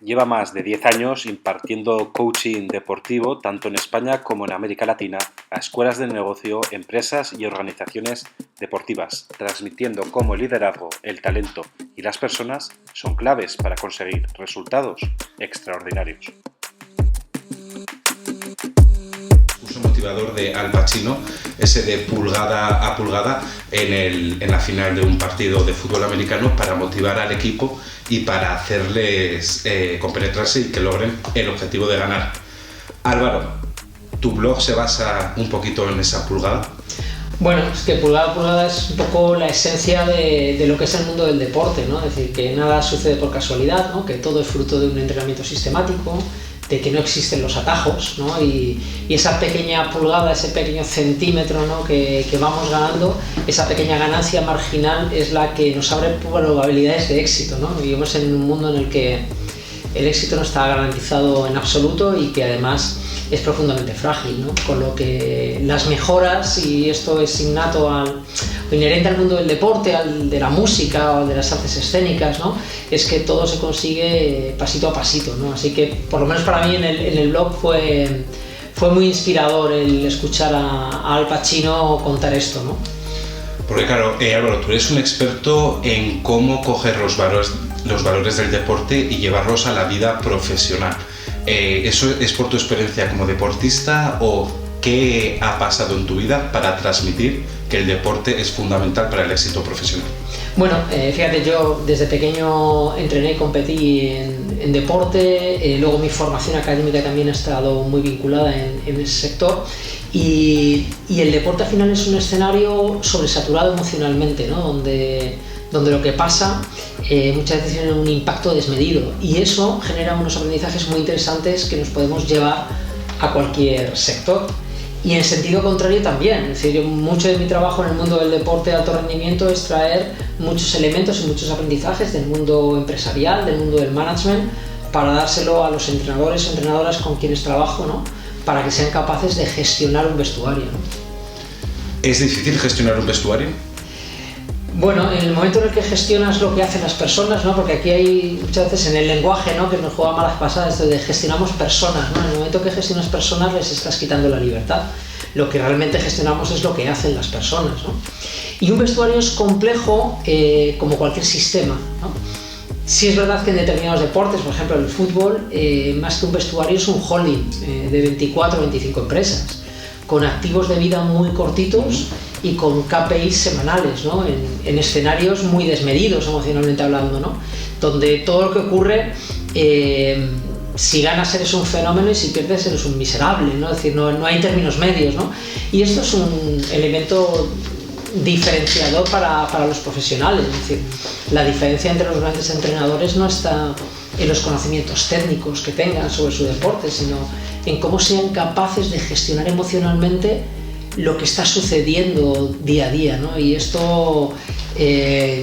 lleva más de 10 años impartiendo coaching deportivo tanto en España como en América Latina a escuelas de negocio, empresas y organizaciones deportivas, transmitiendo cómo el liderazgo, el talento y las personas son claves para conseguir resultados extraordinarios. Uso motivador de Al Pacino, ese de pulgada a pulgada en la final de un partido de fútbol americano para motivar al equipo y para hacerles compenetrarse y que logren el objetivo de ganar. Álvaro, ¿tu blog se basa un poquito en esa pulgada? Bueno, es que pulgada a pulgada es un poco la esencia de lo que es el mundo del deporte, ¿no? Es decir, que nada sucede por casualidad, ¿no? Que todo es fruto de un entrenamiento sistemático, de que no existen los atajos, ¿no? Y esa pequeña pulgada, ese pequeño centímetro, ¿no? que vamos ganando, esa pequeña ganancia marginal es la que nos abre probabilidades de éxito, ¿no? Vivimos en un mundo en el que el éxito no está garantizado en absoluto y que además es profundamente frágil, ¿no? Con lo que las mejoras, y esto es innato o inherente al mundo del deporte, al de la música o de las artes escénicas, ¿no? Es que todo se consigue pasito a pasito, ¿no? Así que por lo menos para mí en el blog fue muy inspirador el escuchar a Al Pacino contar esto, ¿no? Porque claro, Álvaro, tú eres un experto en cómo coger los valores del deporte y llevarlos a la vida profesional. ¿Eso es por tu experiencia como deportista o qué ha pasado en tu vida para transmitir que el deporte es fundamental para el éxito profesional? Bueno, fíjate, yo desde pequeño entrené y competí en deporte, luego mi formación académica también ha estado muy vinculada en ese sector y el deporte al final es un escenario sobresaturado emocionalmente, ¿no? Donde lo que pasa muchas veces tiene un impacto desmedido y eso genera unos aprendizajes muy interesantes que nos podemos llevar a cualquier sector. Y en sentido contrario también, es decir, mucho de mi trabajo en el mundo del deporte de alto rendimiento es traer muchos elementos y muchos aprendizajes del mundo empresarial, del mundo del management, para dárselo a los entrenadores o entrenadoras con quienes trabajo, ¿no? Para que sean capaces de gestionar un vestuario, ¿no? ¿Es difícil gestionar un vestuario? Bueno, en el momento en el que gestionas lo que hacen las personas, ¿no? Porque aquí hay muchas veces en el lenguaje, ¿no? Que nos juega malas pasadas, esto de gestionamos personas, ¿no? En el momento que gestionas personas les estás quitando la libertad. Lo que realmente gestionamos es lo que hacen las personas, ¿no? Y un vestuario es complejo como cualquier sistema, ¿no? Sí es verdad que en determinados deportes, por ejemplo el fútbol, más que un vestuario es un holding de 24 o 25 empresas, con activos de vida muy cortitos y con KPIs semanales, ¿no? En escenarios muy desmedidos emocionalmente hablando, ¿no? Donde todo lo que ocurre, si ganas eres un fenómeno y si pierdes eres un miserable, ¿no? Es decir, no hay términos medios, ¿no? Y esto es un elemento diferenciador para los profesionales, es decir, la diferencia entre los grandes entrenadores no está en los conocimientos técnicos que tengan sobre su deporte, sino en cómo sean capaces de gestionar emocionalmente lo que está sucediendo día a día, ¿no? Y esto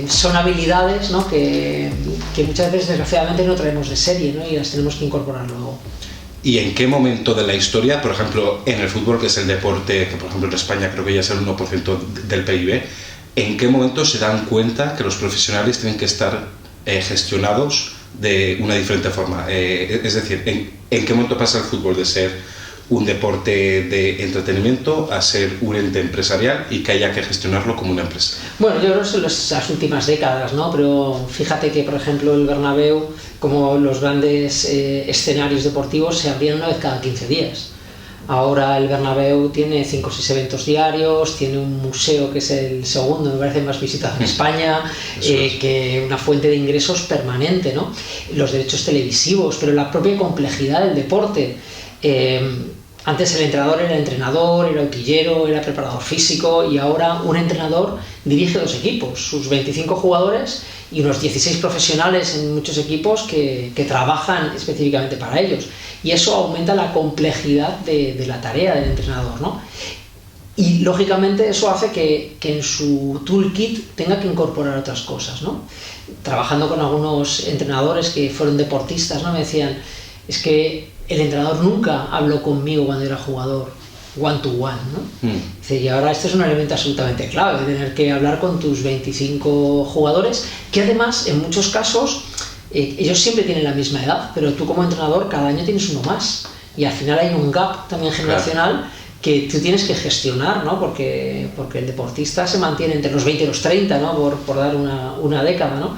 son habilidades, ¿no? que muchas veces desgraciadamente no traemos de serie, ¿no? Y las tenemos que incorporar luego. ¿Y en qué momento de la historia, por ejemplo, en el fútbol, que es el deporte que por ejemplo en España creo que ya es el 1% del PIB, en qué momento se dan cuenta que los profesionales tienen que estar gestionados de una diferente forma? Es decir, ¿en qué momento pasa el fútbol de ser un deporte de entretenimiento a ser un ente empresarial y que haya que gestionarlo como una empresa? Bueno, yo creo que son las últimas décadas, ¿no? Pero fíjate que, por ejemplo, el Bernabéu, como los grandes escenarios deportivos, se abrían una vez cada 15 días. Ahora el Bernabéu tiene 5 o 6 eventos diarios, tiene un museo que es el segundo, me parece, más visitado en España, que una fuente de ingresos permanente, ¿no? Los derechos televisivos, pero la propia complejidad del deporte. Antes el entrenador era utillero, era preparador físico y ahora un entrenador dirige 2 equipos, sus 25 jugadores y unos 16 profesionales en muchos equipos que trabajan específicamente para ellos. Y eso aumenta la complejidad de la tarea del entrenador, ¿no? Y lógicamente eso hace que en su toolkit tenga que incorporar otras cosas, ¿no? Trabajando con algunos entrenadores que fueron deportistas, ¿no? Me decían, es que el entrenador nunca habló conmigo cuando era jugador, one to one, ¿no? Dice, y ahora este es un elemento absolutamente clave, tener que hablar con tus 25 jugadores, que además en muchos casos ellos siempre tienen la misma edad, pero tú como entrenador cada año tienes uno más. Y al final hay un gap también generacional que tú tienes que gestionar, ¿no? Porque el deportista se mantiene entre los 20 y los 30, ¿no? Por dar una década, ¿no?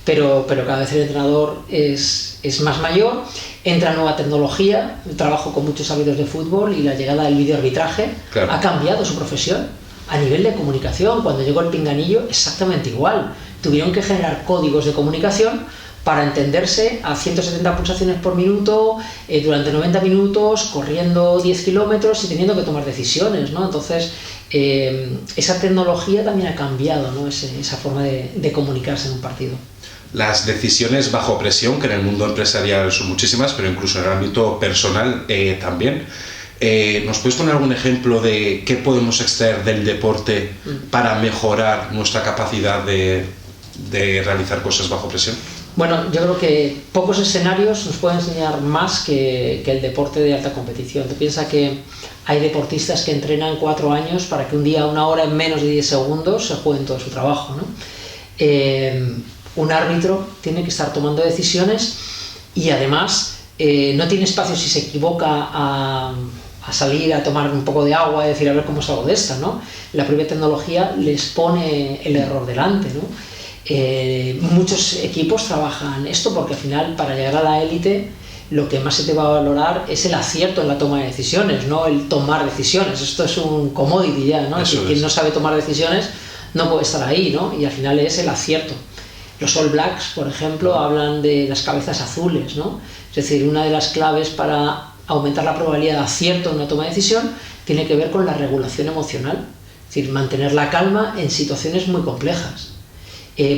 Pero cada vez el entrenador es más mayor, entra nueva tecnología, el trabajo con muchos árbitros de fútbol y la llegada del videoarbitraje ha cambiado su profesión. A nivel de comunicación, cuando llegó el pinganillo, exactamente igual. Tuvieron que generar códigos de comunicación para entenderse a 170 pulsaciones por minuto, durante 90 minutos, corriendo 10 kilómetros y teniendo que tomar decisiones, ¿no? Entonces, esa tecnología también ha cambiado, ¿no? Esa forma de comunicarse en un partido. Las decisiones bajo presión, que en el mundo empresarial son muchísimas, pero incluso en el ámbito personal también. ¿Nos puedes poner algún ejemplo de qué podemos extraer del deporte para mejorar nuestra capacidad de realizar cosas bajo presión? Bueno, yo creo que pocos escenarios nos pueden enseñar más que el deporte de alta competición. Tú piensas que hay deportistas que entrenan 4 años para que un día, 1 hora, en menos de 10 segundos se jueguen todo su trabajo, ¿no? Un árbitro tiene que estar tomando decisiones y además no tiene espacio si se equivoca a salir a tomar un poco de agua y decir a ver cómo salgo de esta, ¿no? La propia tecnología les pone el error delante, ¿no? Muchos equipos trabajan esto porque al final para llegar a la élite lo que más se te va a valorar es el acierto en la toma de decisiones, no el tomar decisiones. Esto es un commodity ya, ¿no? Quien no sabe tomar decisiones no puede estar ahí, ¿no? Y al final es el acierto. Los All Blacks, por ejemplo, hablan de las cabezas azules, ¿no? Es decir, una de las claves para aumentar la probabilidad de acierto en una toma de decisión tiene que ver con la regulación emocional. Es decir, mantener la calma en situaciones muy complejas.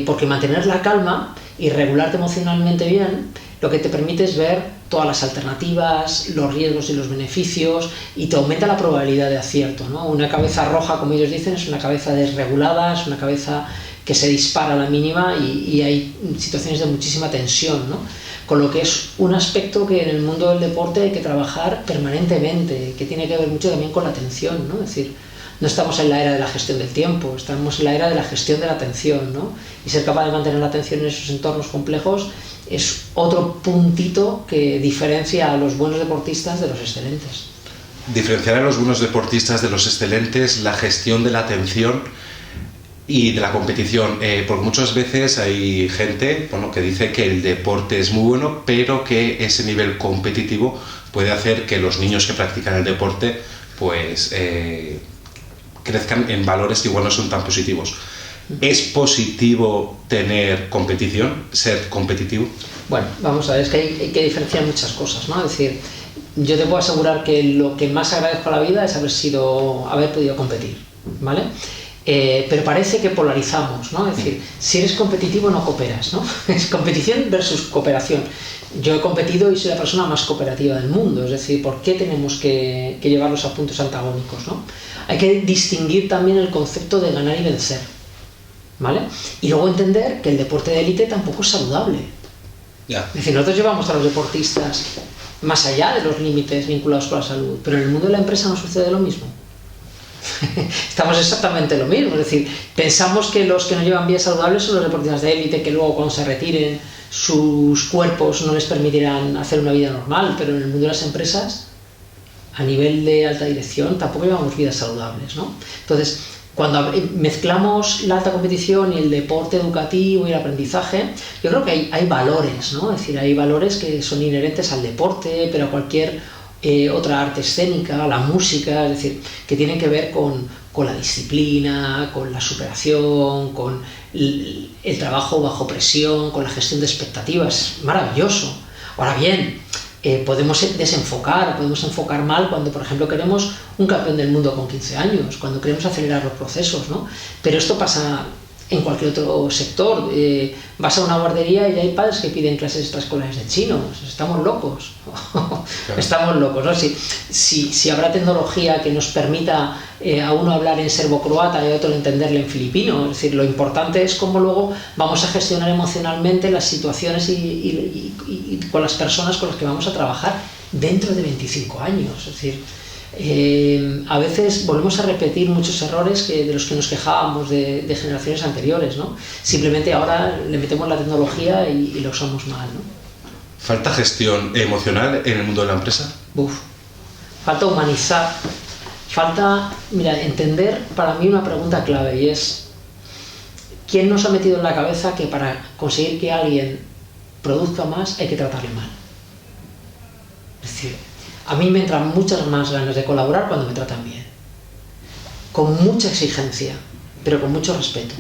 Porque mantener la calma y regularte emocionalmente bien lo que te permite es ver todas las alternativas, los riesgos y los beneficios y te aumenta la probabilidad de acierto, ¿no? Una cabeza roja, como ellos dicen, es una cabeza desregulada, es una cabeza que se dispara a la mínima y hay situaciones de muchísima tensión, ¿no? Con lo que es un aspecto que en el mundo del deporte hay que trabajar permanentemente, que tiene que ver mucho también con la atención, ¿no? Es decir, no estamos en la era de la gestión del tiempo, estamos en la era de la gestión de la atención, ¿no? Y ser capaz de mantener la atención en esos entornos complejos es otro puntito que diferencia a los buenos deportistas de los excelentes. Diferenciar a los buenos deportistas de los excelentes, la gestión de la atención y de la competición, porque muchas veces hay gente, bueno, que dice que el deporte es muy bueno, pero que ese nivel competitivo puede hacer que los niños que practican el deporte pues crezcan en valores que igual no son tan positivos. ¿Es positivo tener competición, ser competitivo? Bueno, vamos a ver, es que hay que diferenciar muchas cosas, ¿no? Es decir, yo te puedo asegurar que lo que más agradezco a la vida es haber podido competir, ¿vale? Pero parece que polarizamos, ¿no? Es decir, si eres competitivo no cooperas, ¿no? Es competición versus cooperación. Yo he competido y soy la persona más cooperativa del mundo, es decir, ¿por qué tenemos que llevarlos a puntos antagónicos, ¿no? Hay que distinguir también el concepto de ganar y vencer, ¿vale? Y luego entender que el deporte de élite tampoco es saludable. Es decir, nosotros llevamos a los deportistas más allá de los límites vinculados con la salud, pero en el mundo de la empresa no sucede lo mismo. Estamos exactamente lo mismo, es decir, pensamos que los que no llevan vías saludables son los deportistas de élite, que luego cuando se retiren sus cuerpos no les permitirán hacer una vida normal, pero en el mundo de las empresas, a nivel de alta dirección, tampoco llevamos vidas saludables, ¿no? Entonces, cuando mezclamos la alta competición y el deporte educativo y el aprendizaje, yo creo que hay valores, ¿no? Es decir, hay valores que son inherentes al deporte, pero a cualquier otra arte escénica, la música, es decir, que tienen que ver con la disciplina, con la superación, con el trabajo bajo presión, con la gestión de expectativas. Maravilloso. Ahora bien, podemos enfocar mal cuando, por ejemplo, queremos un campeón del mundo con 15 años, cuando queremos acelerar los procesos, ¿no? Pero esto pasa en cualquier otro sector. Vas a una guardería y hay padres que piden clases extraescolares de chino. Estamos locos. Claro. Estamos locos, ¿no? Si habrá tecnología que nos permita a uno hablar en serbo-croata y a otro entenderle en filipino. Es decir, lo importante es cómo luego vamos a gestionar emocionalmente las situaciones y con las personas con las que vamos a trabajar dentro de 25 años. Es decir, A veces volvemos a repetir muchos errores de los que nos quejábamos de generaciones anteriores, ¿no? Simplemente ahora le metemos la tecnología y lo usamos mal, ¿no? ¿Falta gestión emocional en el mundo de la empresa? Falta humanizar, mira, entender para mí una pregunta clave, y es: ¿quién nos ha metido en la cabeza que para conseguir que alguien produzca más hay que tratarle mal? Es decir, a mí me entran muchas más ganas de colaborar cuando me tratan bien, con mucha exigencia, pero con mucho respeto.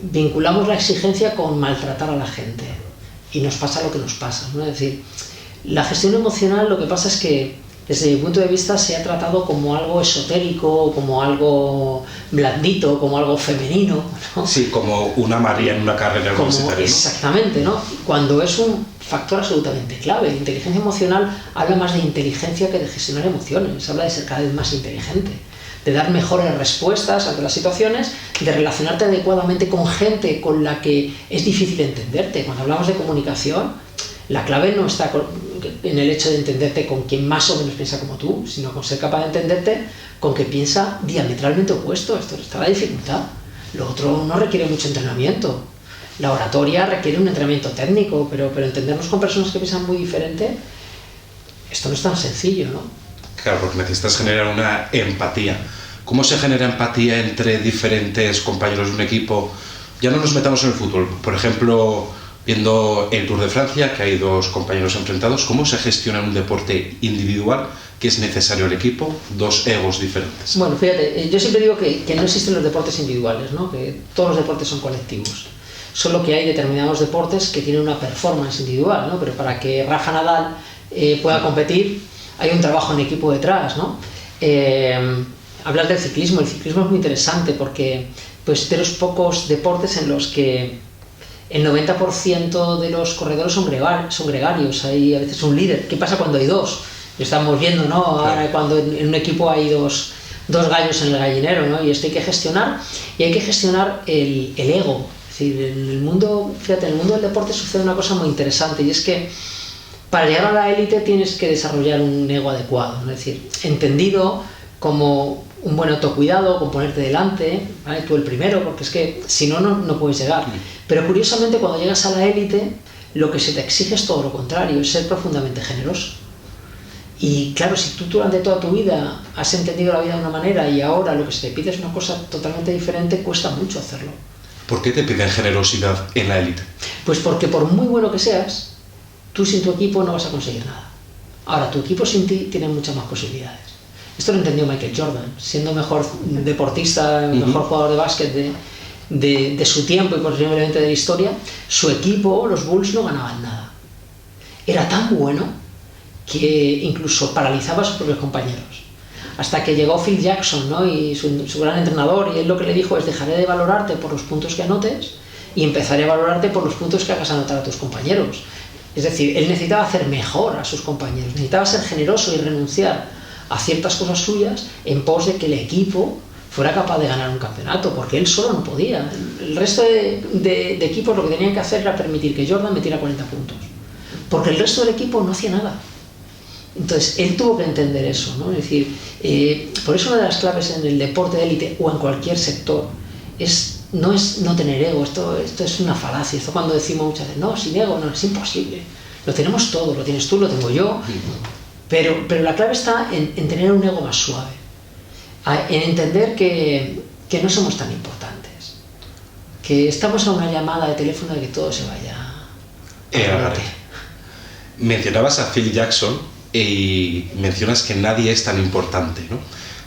Vinculamos la exigencia con maltratar a la gente y nos pasa lo que nos pasa, ¿no? Es decir, la gestión emocional, lo que pasa es que desde mi punto de vista se ha tratado como algo esotérico, como algo blandito, como algo femenino, ¿no? Sí, como una María en una carrera universitaria, ¿no? Exactamente, ¿no? Cuando es un factor absolutamente clave. La inteligencia emocional habla más de inteligencia que de gestionar emociones, habla de ser cada vez más inteligente, de dar mejores respuestas ante las situaciones, de relacionarte adecuadamente con gente con la que es difícil entenderte. Cuando hablamos de comunicación, la clave no está en el hecho de entenderte con quien más o menos piensa como tú, sino con ser capaz de entenderte con quien piensa diametralmente opuesto. Esto está la dificultad. Lo otro no requiere mucho entrenamiento. La oratoria requiere un entrenamiento técnico, pero entendernos con personas que piensan muy diferente, esto no es tan sencillo, ¿no? Claro, porque necesitas generar una empatía. ¿Cómo se genera empatía entre diferentes compañeros de un equipo? Ya no nos metamos en el fútbol. Por ejemplo, viendo el Tour de Francia, que hay dos compañeros enfrentados, ¿cómo se gestiona un deporte individual que es necesario al equipo, dos egos diferentes? Bueno, fíjate, yo siempre digo que no existen los deportes individuales, ¿no? Que todos los deportes son colectivos. Solo que hay determinados deportes que tienen una performance individual, ¿no? Pero para que Rafa Nadal pueda competir, hay un trabajo en equipo detrás, ¿no? Hablar del ciclismo. El ciclismo es muy interesante porque pues, de los pocos deportes en los que el 90% de los corredores son gregarios. Hay a veces un líder. ¿Qué pasa cuando hay dos? Lo estamos viendo, ¿no? Ahora cuando en un equipo hay dos gallos en el gallinero, ¿no? Y esto hay que gestionar, y hay que gestionar el ego. Es decir, en el mundo del deporte sucede una cosa muy interesante, y es que para llegar a la élite tienes que desarrollar un ego adecuado, ¿no? Es decir, entendido como un buen autocuidado, con ponerte delante, ¿vale? Tú el primero, porque es que si no, no puedes llegar. Pero curiosamente, cuando llegas a la élite, lo que se te exige es todo lo contrario, es ser profundamente generoso. Y claro, si tú durante toda tu vida has entendido la vida de una manera y ahora lo que se te pide es una cosa totalmente diferente, cuesta mucho hacerlo. ¿Por qué te piden generosidad en la élite? Pues porque por muy bueno que seas, tú sin tu equipo no vas a conseguir nada. Ahora, tu equipo sin ti tiene muchas más posibilidades. Esto lo entendió Michael Jordan, siendo mejor deportista, mejor jugador de básquet de su tiempo y posiblemente de la historia. Su equipo, los Bulls, no ganaban nada. Era tan bueno que incluso paralizaba a sus propios compañeros. Hasta que llegó Phil Jackson, ¿no? Y su gran entrenador, y él lo que le dijo es: dejaré de valorarte por los puntos que anotes y empezaré a valorarte por los puntos que hagas anotar a tus compañeros. Es decir, él necesitaba hacer mejor a sus compañeros, necesitaba ser generoso y renunciar a ciertas cosas suyas en pos de que el equipo fuera capaz de ganar un campeonato, porque él solo no podía. El resto de equipos lo que tenían que hacer era permitir que Jordan metiera 40 puntos, porque el resto del equipo no hacía nada. Entonces, él tuvo que entender eso, ¿no? Es decir, por eso una de las claves en el deporte de élite o en cualquier sector no es no tener ego. Esto es una falacia. Esto cuando decimos muchas veces, no, sin ego, no, es imposible. Lo tenemos todo, lo tienes tú, lo tengo yo. Pero la clave está en tener un ego más suave, en entender que no somos tan importantes, que estamos a una llamada de teléfono de que todo se vaya. Mencionabas a Phil Jackson y mencionas que nadie es tan importante, ¿no?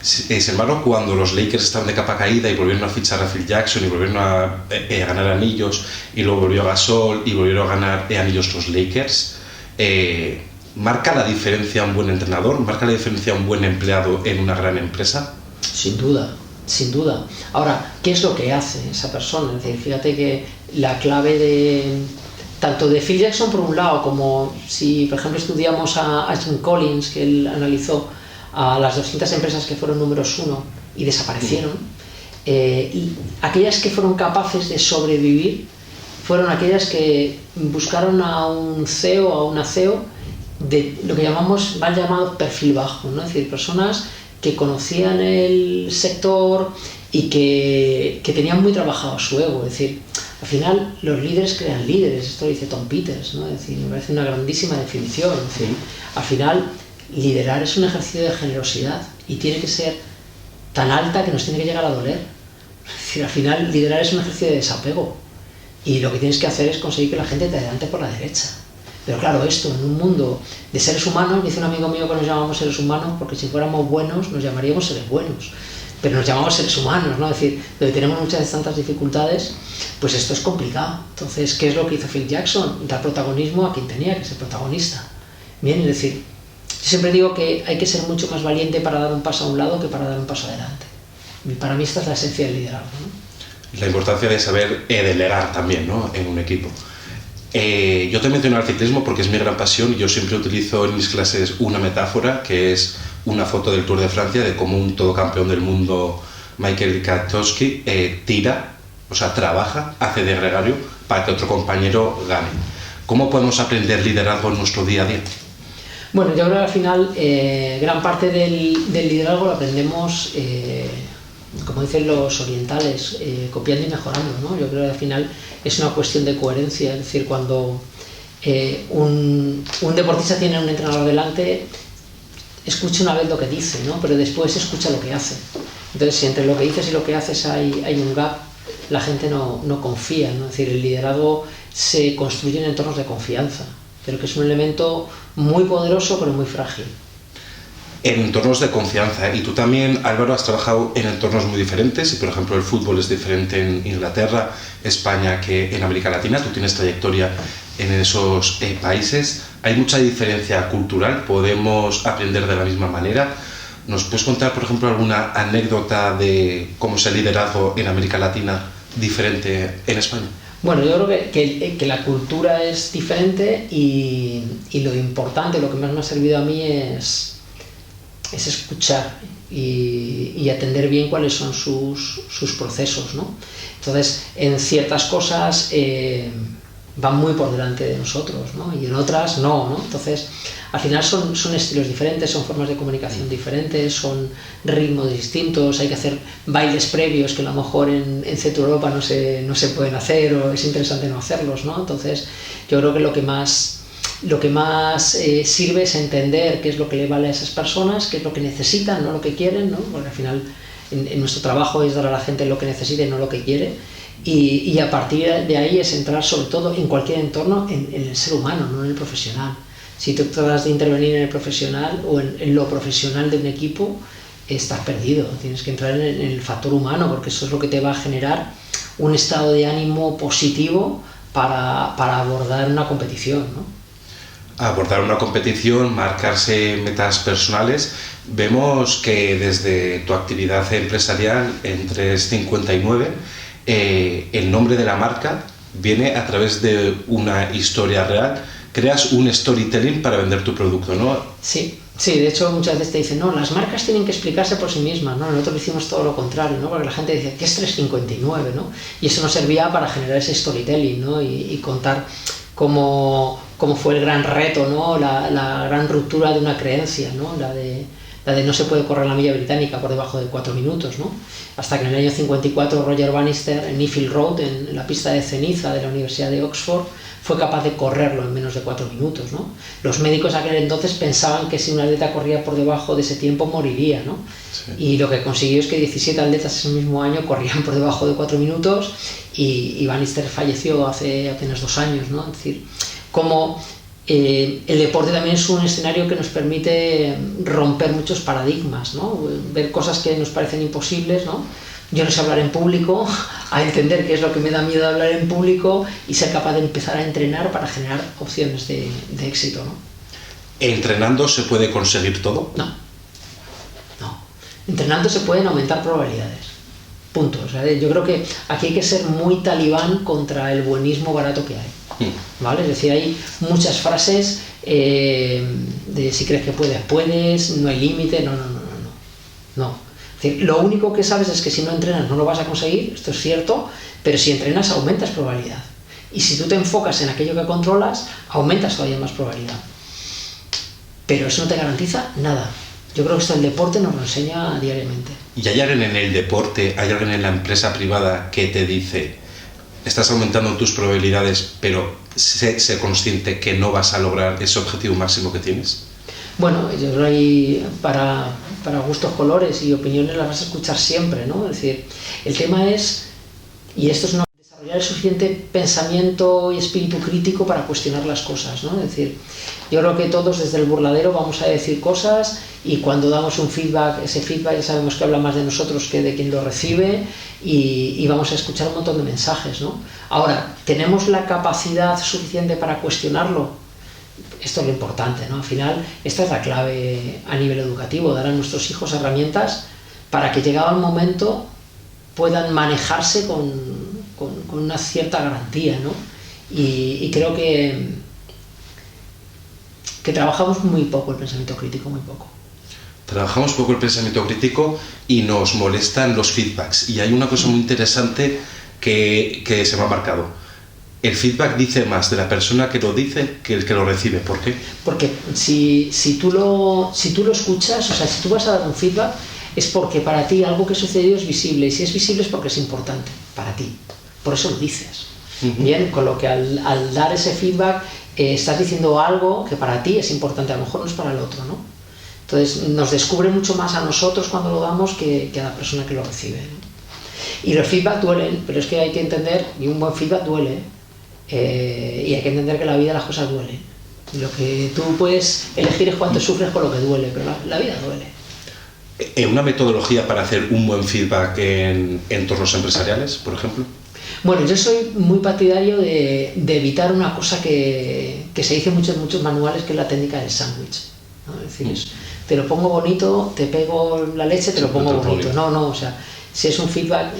Sin embargo, cuando los Lakers estaban de capa caída y volvieron a fichar a Phil Jackson y volvieron a ganar anillos, y luego volvió Gasol y volvieron a ganar anillos los Lakers, ¿marca la diferencia un buen entrenador? ¿Marca la diferencia un buen empleado en una gran empresa? Sin duda, sin duda. Ahora, ¿qué es lo que hace esa persona? Es decir, fíjate que la clave tanto de Phil Jackson por un lado, como si por ejemplo estudiamos a Jim Collins, que él analizó a las 200 empresas que fueron números 1 y desaparecieron, y aquellas que fueron capaces de sobrevivir fueron aquellas que buscaron a un CEO o a una CEO de lo que llamamos mal llamado perfil bajo, ¿no? Es decir, personas que conocían el sector y que tenían muy trabajado su ego. Es decir, al final los líderes crean líderes, esto lo dice Tom Peters, ¿no? Es decir, me parece una grandísima definición. Es decir, al final liderar es un ejercicio de generosidad y tiene que ser tan alta que nos tiene que llegar a doler. Es decir, al final liderar es un ejercicio de desapego y lo que tienes que hacer es conseguir que la gente te adelante por la derecha. Pero claro, esto en un mundo de seres humanos, dice un amigo mío que nos llamamos seres humanos porque si fuéramos buenos nos llamaríamos seres buenos, pero nos llamamos seres humanos, ¿no? Es decir, donde tenemos muchas tantas dificultades, pues esto es complicado. Entonces, ¿qué es lo que hizo Phil Jackson? Dar protagonismo a quien tenía que ser protagonista. Bien, es decir, yo siempre digo que hay que ser mucho más valiente para dar un paso a un lado que para dar un paso adelante. Y para mí esta es la esencia del liderazgo, ¿no? La importancia de saber delegar también, ¿no? En un equipo. Yo te menciono el ciclismo porque es mi gran pasión y yo siempre utilizo en mis clases una metáfora que es una foto del Tour de Francia de cómo un todo campeón del mundo, Michael Kwiatkowski, tira, o sea, trabaja, hace de gregario para que otro compañero gane. ¿Cómo podemos aprender liderazgo en nuestro día a día? Bueno, yo creo que al final gran parte del liderazgo lo aprendemos, como dicen los orientales, copiando y mejorando, ¿no? Yo creo que al final es una cuestión de coherencia, es decir, cuando un deportista tiene un entrenador delante, escucha una vez lo que dice, ¿no? Pero después escucha lo que hace. Entonces, si entre lo que dices y lo que haces hay un gap, la gente no confía, ¿no? Es decir, el liderazgo se construye en entornos de confianza, pero que es un elemento muy poderoso pero muy frágil. En entornos de confianza. Y tú también, Álvaro, has trabajado en entornos muy diferentes y, por ejemplo, el fútbol es diferente en Inglaterra, España que en América Latina. Tú tienes trayectoria en esos países. Hay mucha diferencia cultural, podemos aprender de la misma manera. ¿Nos puedes contar, por ejemplo, alguna anécdota de cómo es el liderazgo en América Latina diferente en España? Bueno, yo creo que la cultura es diferente y lo importante, lo que más me ha servido a mí es escuchar y atender bien cuáles son sus procesos, ¿no? Entonces, en ciertas cosas van muy por delante de nosotros, ¿no? Y en otras no. Entonces, al final son estilos diferentes, son formas de comunicación diferentes, son ritmos distintos, hay que hacer bailes previos que a lo mejor en Centro Europa no se pueden hacer o es interesante no hacerlos, ¿no? Entonces, yo creo que lo que más sirve es entender qué es lo que le vale a esas personas, qué es lo que necesitan, no lo que quieren, ¿no? Porque al final en nuestro trabajo es dar a la gente lo que necesita y no lo que quiere, y a partir de ahí es entrar sobre todo en cualquier entorno en el ser humano, no en el profesional. Si tú tratas de intervenir en el profesional o en lo profesional de un equipo, estás perdido. Tienes que entrar en el factor humano porque eso es lo que te va a generar un estado de ánimo positivo para abordar una competición, ¿no? Abordar una competición, marcarse metas personales. Vemos que desde tu actividad empresarial en 359 el nombre de la marca viene a través de una historia real. Creas un storytelling para vender tu producto, ¿no? Sí, de hecho muchas veces te dicen, no, las marcas tienen que explicarse por sí mismas, ¿no? Nosotros hicimos todo lo contrario, ¿no? Porque la gente dice, ¿qué es 359, no? Y eso nos servía para generar ese storytelling, ¿no? Y contar cómo fue el gran reto, ¿no? La gran ruptura de una creencia, ¿no? La de no se puede correr la milla británica por debajo de 4 minutos, ¿no? Hasta que en el año 54 Roger Bannister en Niffield Road, en la pista de ceniza de la Universidad de Oxford, fue capaz de correrlo en menos de 4 minutos, ¿no? Los médicos aquel entonces pensaban que si un atleta corría por debajo de ese tiempo moriría, ¿no? Sí. Y lo que consiguió es que 17 atletas ese mismo año corrían por debajo de 4 minutos y Bannister falleció hace apenas 2 años, ¿no? Es decir, como el deporte también es un escenario que nos permite romper muchos paradigmas, ¿no? Ver cosas que nos parecen imposibles, ¿no? Yo no sé hablar en público, a entender qué es lo que me da miedo de hablar en público y ser capaz de empezar a entrenar para generar opciones de éxito, ¿no? ¿Entrenando se puede conseguir todo? No. Entrenando se pueden aumentar probabilidades. Punto. O sea, yo creo que aquí hay que ser muy talibán contra el buenismo barato que hay. ¿Vale? Es decir, hay muchas frases de si crees que puedes, no hay límite, no. Es decir, lo único que sabes es que si no entrenas no lo vas a conseguir, esto es cierto, pero si entrenas aumentas probabilidad. Y si tú te enfocas en aquello que controlas, aumentas todavía más probabilidad. pero eso no te garantiza nada. Yo creo que esto el deporte nos lo enseña diariamente. ¿Y hay alguien en el deporte, hay alguien en la empresa privada que te dice, estás aumentando tus probabilidades, pero sé consciente que no vas a lograr ese objetivo máximo que tienes? Bueno, yo creo que hay para gustos, colores y opiniones las vas a escuchar siempre, ¿no? Es decir, el tema es, y esto es desarrollar el suficiente pensamiento y espíritu crítico para cuestionar las cosas, ¿no? Es decir, yo creo que todos desde el burladero vamos a decir cosas y cuando damos un feedback, ese feedback ya sabemos que habla más de nosotros que de quien lo recibe y vamos a escuchar un montón de mensajes, ¿no? Ahora, ¿tenemos la capacidad suficiente para cuestionarlo? Esto es lo importante, ¿no? Al final, esta es la clave a nivel educativo, dar a nuestros hijos herramientas para que llegado el momento puedan manejarse con una cierta garantía, ¿no? Y creo que trabajamos muy poco el pensamiento crítico, muy poco. Trabajamos poco el pensamiento crítico y nos molestan los feedbacks. Y hay una cosa muy interesante que se me ha marcado. El feedback dice más de la persona que lo dice que el que lo recibe. ¿Por qué? Porque si tú lo escuchas, o sea, si tú vas a dar un feedback, es porque para ti algo que sucedió es visible. Y si es visible es porque es importante para ti. Por eso lo dices. Bien, con lo que al dar ese feedback estás diciendo algo que para ti es importante, a lo mejor no es para el otro, ¿no? Entonces nos descubre mucho más a nosotros cuando lo damos que a la persona que lo recibe, ¿no? Y los feedback duelen, pero es que hay que entender, y un buen feedback duele, y hay que entender que en la vida las cosas duelen. Y lo que tú puedes elegir es cuánto sufres con lo que duele, pero la vida duele. ¿Una metodología para hacer un buen feedback en entornos empresariales, por ejemplo? Bueno, yo soy muy partidario de evitar una cosa que se dice mucho en muchos manuales, que es la técnica del sándwich, ¿no? Es decir, te lo pongo bonito, te pego la leche, te lo pongo bonito. No, o sea, si es un feedback,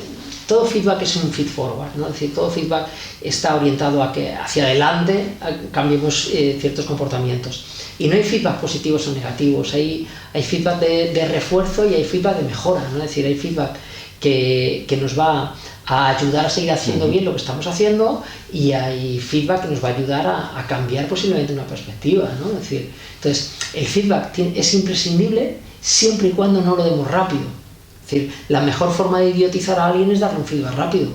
todo feedback es un feed forward, ¿no? Es decir, todo feedback está orientado a que hacia adelante cambiemos ciertos comportamientos. Y no hay feedback positivos o negativos, hay feedback de refuerzo y hay feedback de mejora, ¿no? Es decir, hay feedback que nos va a ayudar a seguir haciendo bien lo que estamos haciendo y hay feedback que nos va a ayudar a cambiar posiblemente una perspectiva, ¿no? Es decir, entonces, el feedback es imprescindible siempre y cuando no lo demos rápido. Es decir, la mejor forma de idiotizar a alguien es darle un feedback rápido,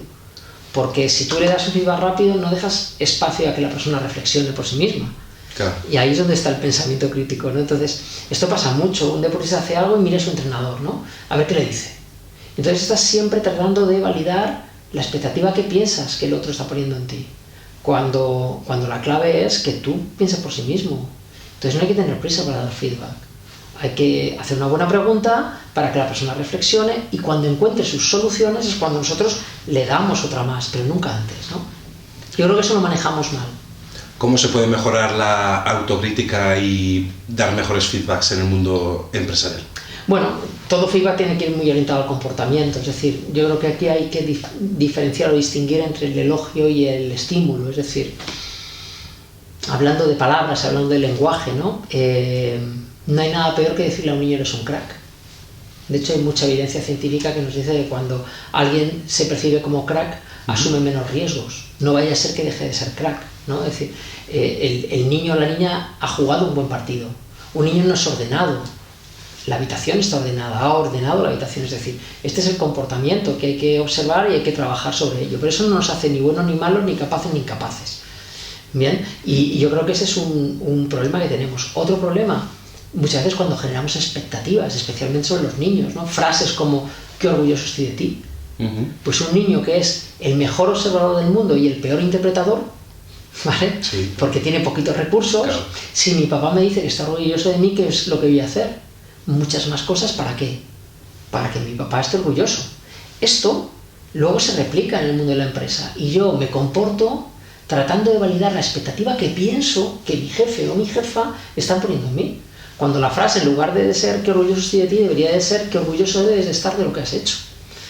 porque si tú le das un feedback rápido no dejas espacio a que la persona reflexione por sí misma. Claro. Y ahí es donde está el pensamiento crítico, ¿no? Entonces, esto pasa mucho, un deportista hace algo y mira a su entrenador, ¿no? A ver qué le dice. Entonces estás siempre tratando de validar la expectativa que piensas que el otro está poniendo en ti, cuando la clave es que tú pienses por sí mismo. Entonces no hay que tener prisa para dar feedback. Hay que hacer una buena pregunta para que la persona reflexione y cuando encuentre sus soluciones es cuando nosotros le damos otra más, pero nunca antes, ¿no? Yo creo que eso lo manejamos mal. ¿Cómo se puede mejorar la autocrítica y dar mejores feedbacks en el mundo empresarial? Bueno, todo feedback tiene que ir muy orientado al comportamiento, es decir, yo creo que aquí hay que diferenciar o distinguir entre el elogio y el estímulo, es decir, hablando de palabras, hablando del lenguaje, ¿no? No hay nada peor que decirle a un niño eres un crack. De hecho, hay mucha evidencia científica que nos dice que cuando alguien se percibe como crack, asume menos riesgos. No vaya a ser que deje de ser crack, ¿no? Es decir, el niño o la niña ha jugado un buen partido. Un niño no es ordenado. La habitación está ordenada, ha ordenado la habitación. Es decir, este es el comportamiento que hay que observar y hay que trabajar sobre ello. Pero eso no nos hace ni buenos ni malos, ni capaces ni incapaces. Bien, y yo creo que ese es un problema que tenemos. Otro problema, muchas veces cuando generamos expectativas, especialmente sobre los niños, ¿no? Frases como, qué orgulloso estoy de ti. Pues un niño que es el mejor observador del mundo y el peor interpretador, ¿vale? Sí. Porque tiene poquitos recursos. Claro. Si mi papá me dice que está orgulloso de mí, ¿qué es lo que voy a hacer? Muchas más cosas. ¿Para qué? Para que mi papá esté orgulloso. Esto luego se replica en el mundo de la empresa y yo me comporto tratando de validar la expectativa que pienso que mi jefe o mi jefa están poniendo en mí. Cuando la frase, en lugar de ser qué orgulloso estoy de ti, debería de ser qué orgulloso debes de estar de lo que has hecho.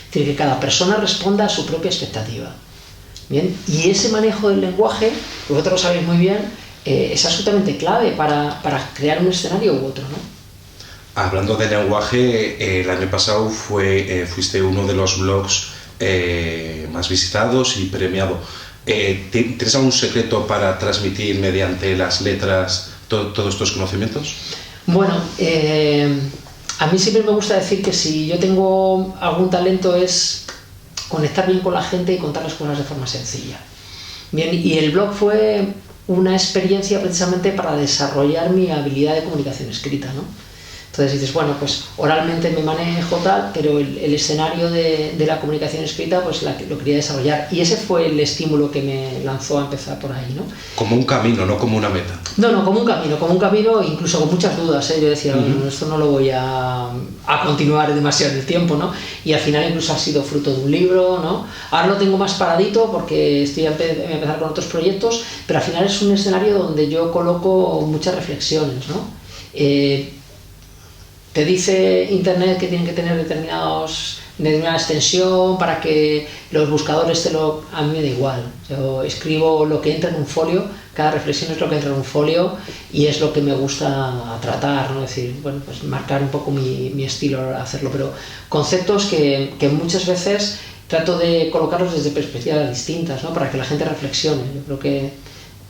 Es decir, que cada persona responda a su propia expectativa. Bien, y ese manejo del lenguaje, vosotros lo sabéis muy bien, es absolutamente clave para crear un escenario u otro, ¿no? Hablando de lenguaje, el año pasado fuiste uno de los blogs más visitados y premiado. ¿Tienes algún secreto para transmitir mediante las letras todos estos conocimientos? Bueno, a mí siempre me gusta decir que si yo tengo algún talento es conectar bien con la gente y contar las cosas de forma sencilla. Bien, y el blog fue una experiencia precisamente para desarrollar mi habilidad de comunicación escrita, ¿no? Entonces dices, bueno, pues oralmente me manejo tal, pero el escenario de la comunicación escrita pues lo quería desarrollar. Y ese fue el estímulo que me lanzó a empezar por ahí, ¿no? Como un camino, no como una meta. No, como un camino, incluso con muchas dudas, ¿eh? Yo decía, bueno, esto no lo voy a continuar demasiado en el tiempo, ¿no? Y al final incluso ha sido fruto de un libro, ¿no? Ahora lo tengo más paradito porque estoy a empezar con otros proyectos, pero al final es un escenario donde yo coloco muchas reflexiones, ¿no? Te dice Internet que tienen que tener determinada extensión para que los buscadores a mí me da igual. Yo escribo lo que entra en un folio, cada reflexión es lo que entra en un folio y es lo que me gusta tratar, ¿no? Es decir, bueno, pues marcar un poco mi estilo al hacerlo, pero conceptos que muchas veces trato de colocarlos desde perspectivas distintas, ¿no? Para que la gente reflexione. Yo creo que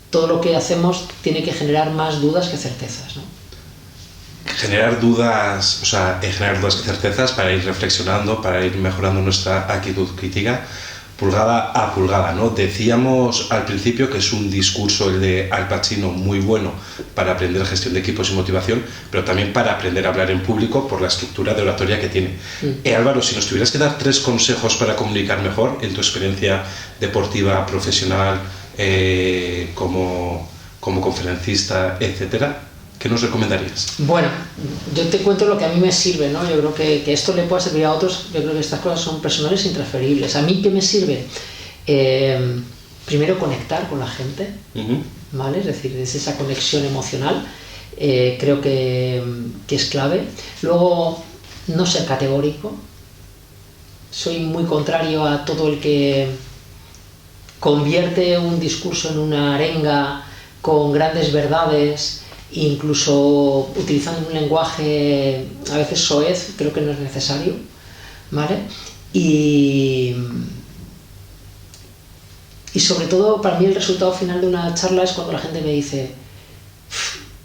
todo lo que hacemos tiene que generar más dudas que certezas, ¿no? Generar dudas y certezas para ir reflexionando, para ir mejorando nuestra actitud crítica, pulgada a pulgada, ¿no? Decíamos al principio que es un discurso, el de Al Pacino, muy bueno para aprender gestión de equipos y motivación, pero también para aprender a hablar en público por la estructura de oratoria que tiene. Álvaro, si nos tuvieras que dar 3 consejos para comunicar mejor en tu experiencia deportiva, profesional, como conferencista, etcétera, ¿qué nos recomendarías? Bueno, yo te cuento lo que a mí me sirve, ¿no? Yo creo que esto le puede servir a otros. Yo creo que estas cosas son personales e intransferibles. ¿A mí qué me sirve? Primero, conectar con la gente, ¿vale? Es decir, es esa conexión emocional. Creo que es clave. Luego, no ser categórico. Soy muy contrario a todo el que convierte un discurso en una arenga con grandes verdades, incluso utilizando un lenguaje a veces soez. Creo que no es necesario, ¿vale? Y sobre todo, para mí el resultado final de una charla es cuando la gente me dice,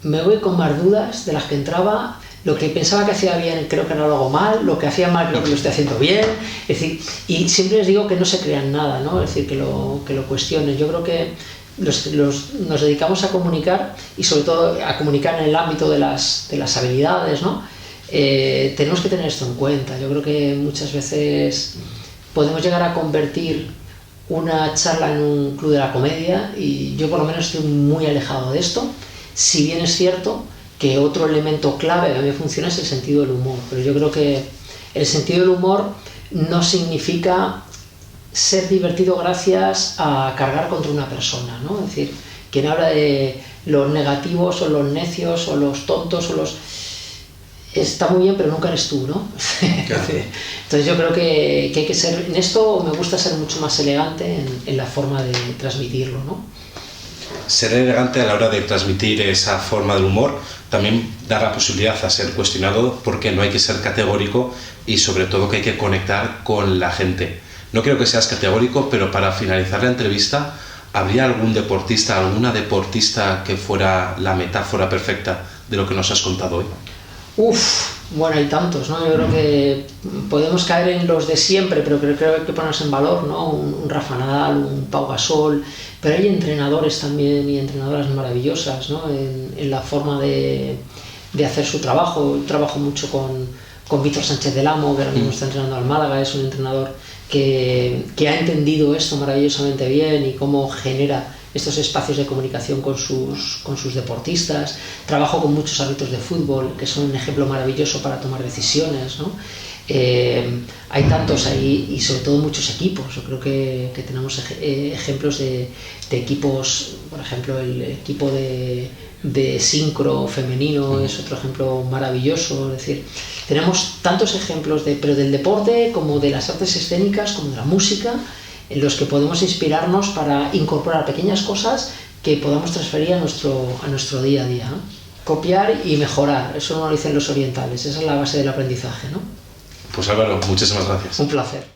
me voy con más dudas de las que entraba, lo que pensaba que hacía bien creo que no lo hago mal, lo que hacía mal creo que lo estoy haciendo bien. Es decir, y siempre les digo que no se crean nada, ¿no? Es decir, que lo cuestionen. Yo creo que nos dedicamos a comunicar, y sobre todo a comunicar en el ámbito de las habilidades, ¿no? Tenemos que tener esto en cuenta. Yo creo que muchas veces podemos llegar a convertir una charla en un club de la comedia, y yo por lo menos estoy muy alejado de esto, si bien es cierto que otro elemento clave que a mí funciona es el sentido del humor, pero yo creo que el sentido del humor no significa ser divertido gracias a cargar contra una persona, ¿no? Es decir, quien habla de los negativos o los necios o los tontos está muy bien, pero nunca eres tú, ¿no? Claro. Entonces yo creo que hay que ser, en esto me gusta ser mucho más elegante en la forma de transmitirlo, ¿no? Ser elegante a la hora de transmitir esa forma del humor también da la posibilidad a ser cuestionado, porque no hay que ser categórico y sobre todo que hay que conectar con la gente. No quiero que seas categórico, pero para finalizar la entrevista, ¿habría algún deportista, alguna deportista que fuera la metáfora perfecta de lo que nos has contado hoy? Bueno, hay tantos, ¿no? Yo creo que podemos caer en los de siempre, pero creo que hay que ponerse en valor, ¿no? Un Rafa Nadal, un Pau Gasol, pero hay entrenadores también y entrenadoras maravillosas, ¿no? En la forma de hacer su trabajo. Yo trabajo mucho con Víctor Sánchez del Amo, que ahora mismo está entrenando al Málaga. Es un entrenador que ha entendido esto maravillosamente bien y cómo genera estos espacios de comunicación con sus deportistas. Trabajo con muchos árbitros de fútbol que son un ejemplo maravilloso para tomar decisiones, ¿no? Hay tantos ahí, y sobre todo muchos equipos. Yo creo que tenemos ejemplos de equipos, por ejemplo el equipo de sincro femenino es otro ejemplo maravilloso. Es decir, tenemos tantos ejemplos pero del deporte como de las artes escénicas, como de la música, en los que podemos inspirarnos para incorporar pequeñas cosas que podamos transferir a nuestro día a día, ¿no? Copiar y mejorar, eso no lo dicen los orientales, esa es la base del aprendizaje, ¿no? Pues Álvaro, muchísimas gracias. Un placer.